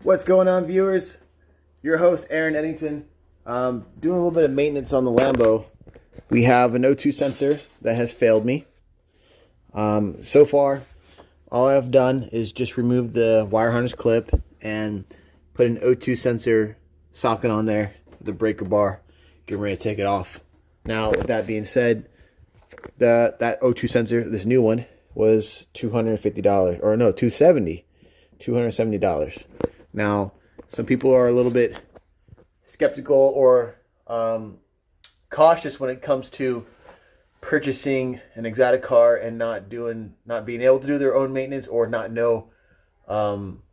What's going on, viewers? Your host, Aaron Eddington. Doing a little bit of maintenance on the Lambo. We have an O2 sensor that has failed me. So far, all I've done is just remove the wire harness clip and put an O2 sensor socket on there, the breaker bar, get ready to take it off. Now, with that being said, that O2 sensor, this new one, was $250, or no, $270. Now, some people are a little bit skeptical or cautious when it comes to purchasing an exotic car and not being able to do their own maintenance, or not know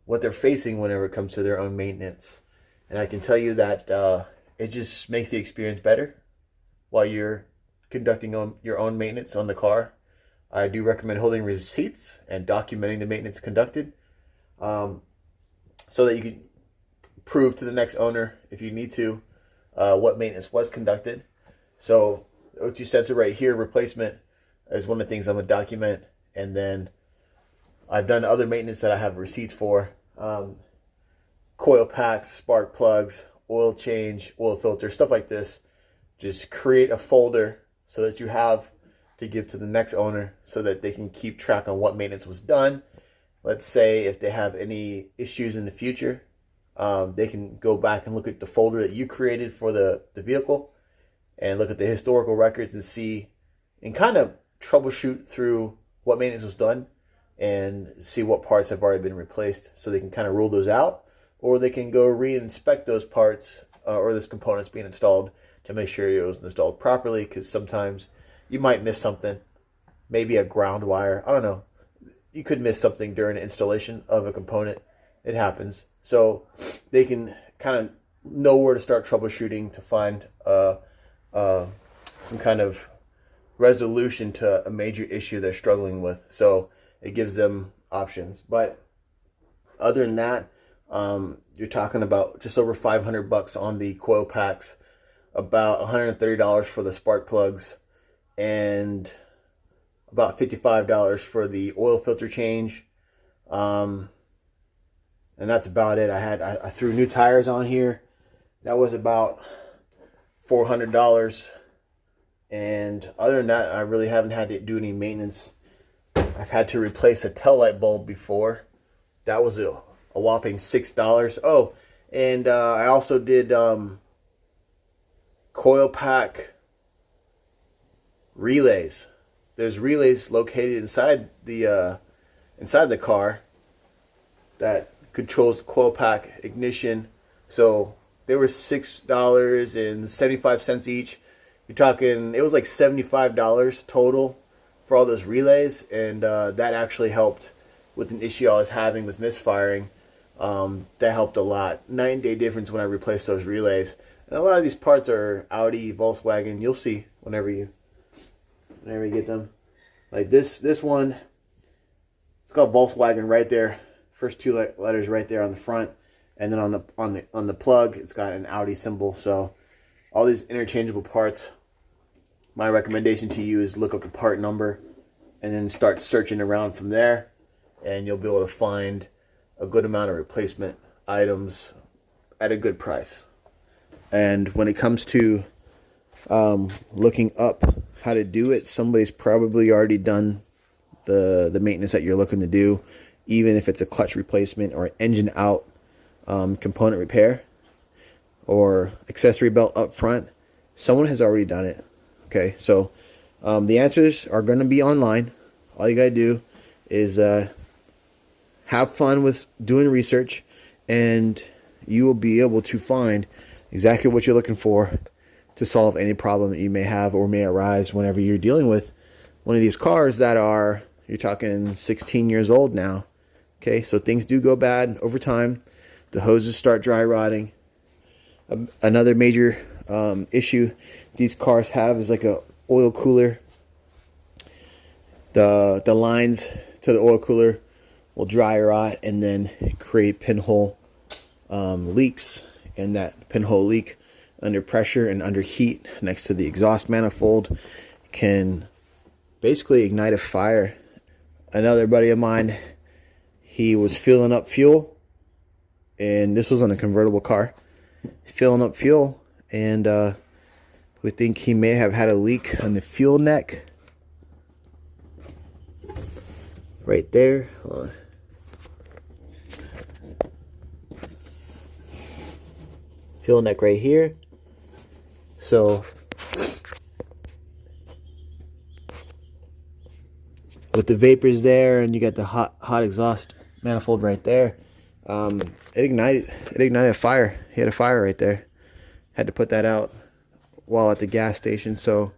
what they're facing whenever it comes to their own maintenance. And I can tell you that it just makes the experience better while you're conducting your own maintenance on the car. I do recommend holding receipts and documenting the maintenance conducted, so that you can prove to the next owner, if you need to, what maintenance was conducted. So the O2 sensor right here, replacement, is one of the things I'm going to document. And then I've done other maintenance that I have receipts for. Coil packs, spark plugs, oil change, oil filter, stuff like this. Just create a folder so that you have to give to the next owner, so that they can keep track on what maintenance was done. Let's say if they have any issues in the future, they can go back and look at the folder that you created for the vehicle and look at the historical records and see, and kind of troubleshoot through what maintenance was done and see what parts have already been replaced, so they can kind of rule those out, or they can go re-inspect those parts or those components being installed to make sure it was installed properly, because sometimes you might miss something, maybe a ground wire, I don't know. You could miss something during the installation of a component. It happens. So they can kind of know where to start troubleshooting to find some kind of resolution to a major issue they're struggling with. So it gives them options. But other than that, you're talking about just over $500 on the coil packs, about $130 for the spark plugs, and about $55 for the oil filter change, and that's about it. I threw new tires on here. That was about $400, and other than that, I really haven't had to do any maintenance. I've had to replace a tail light bulb before. That was a whopping $6. Oh, and I also did coil pack relays. There's relays located inside the car that controls the coil pack ignition. So they were $6.75 each. You're talking, it was like $75 total for all those relays, and that actually helped with an issue I was having with misfiring. That helped a lot. 9-day difference when I replaced those relays. And a lot of these parts are Audi, Volkswagen. You'll see whenever you get them. Like this one, it's got Volkswagen right there, first two letters right there on the front, and then on the plug, it's got an Audi symbol. So all these interchangeable parts. My recommendation to you is look up the part number and then start searching around from there, and you'll be able to find a good amount of replacement items at a good price. And when it comes to looking up how to do it, somebody's probably already done the maintenance that you're looking to do, even if it's a clutch replacement or engine out component repair or accessory belt up front. Someone has already done it. Okay, so the answers are going to be online. All you got to do is have fun with doing research, and you will be able to find exactly what you're looking for to solve any problem that you may have or may arise whenever you're dealing with one of these cars that are, you're talking 16 years old now. Okay, so things do go bad over time. The hoses start dry rotting. Another major issue these cars have is like a oil cooler. The lines to the oil cooler will dry rot and then create pinhole leaks, and that pinhole leak under pressure and under heat next to the exhaust manifold can basically ignite a fire another buddy of mine, he was filling up fuel, and this was on a convertible car. Filling up fuel, and we think he may have had a leak on the fuel neck. Right there. Hold on. Fuel neck right here. So with the vapors there, and you got the hot exhaust manifold right there, it ignited a fire. He had a fire right there. Had to put that out while at the gas station. So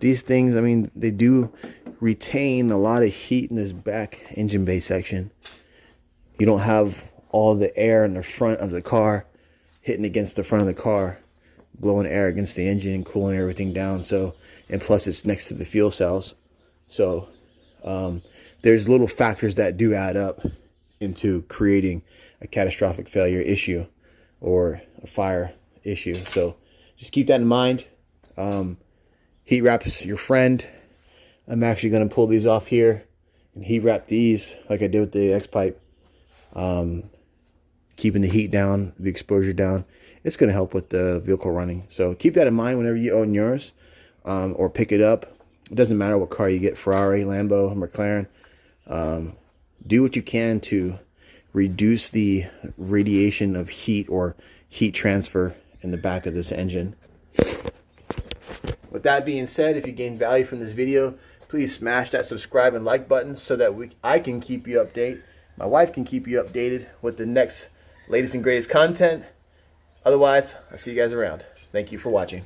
these things, I mean, they do retain a lot of heat in this back engine bay section. You don't have all the air in the front of the car hitting against the front of the car, blowing air against the engine and cooling everything down. So, and plus it's next to the fuel cells. So there's little factors that do add up into creating a catastrophic failure issue or a fire issue. So just keep that in mind. Heat wraps your friend. I'm actually going to pull these off here and heat wrap these like I did with the X-Pipe. Keeping the heat down, the exposure down. It's going to help with the vehicle running. So keep that in mind whenever you own yours or pick it up. It doesn't matter what car you get, Ferrari, Lambo, McLaren. Do what you can to reduce the radiation of heat or heat transfer in the back of this engine. With that being said, if you gained value from this video, please smash that subscribe and like button so that I can keep you updated. My wife can keep you updated with the next latest and greatest content. Otherwise, I'll see you guys around. Thank you for watching.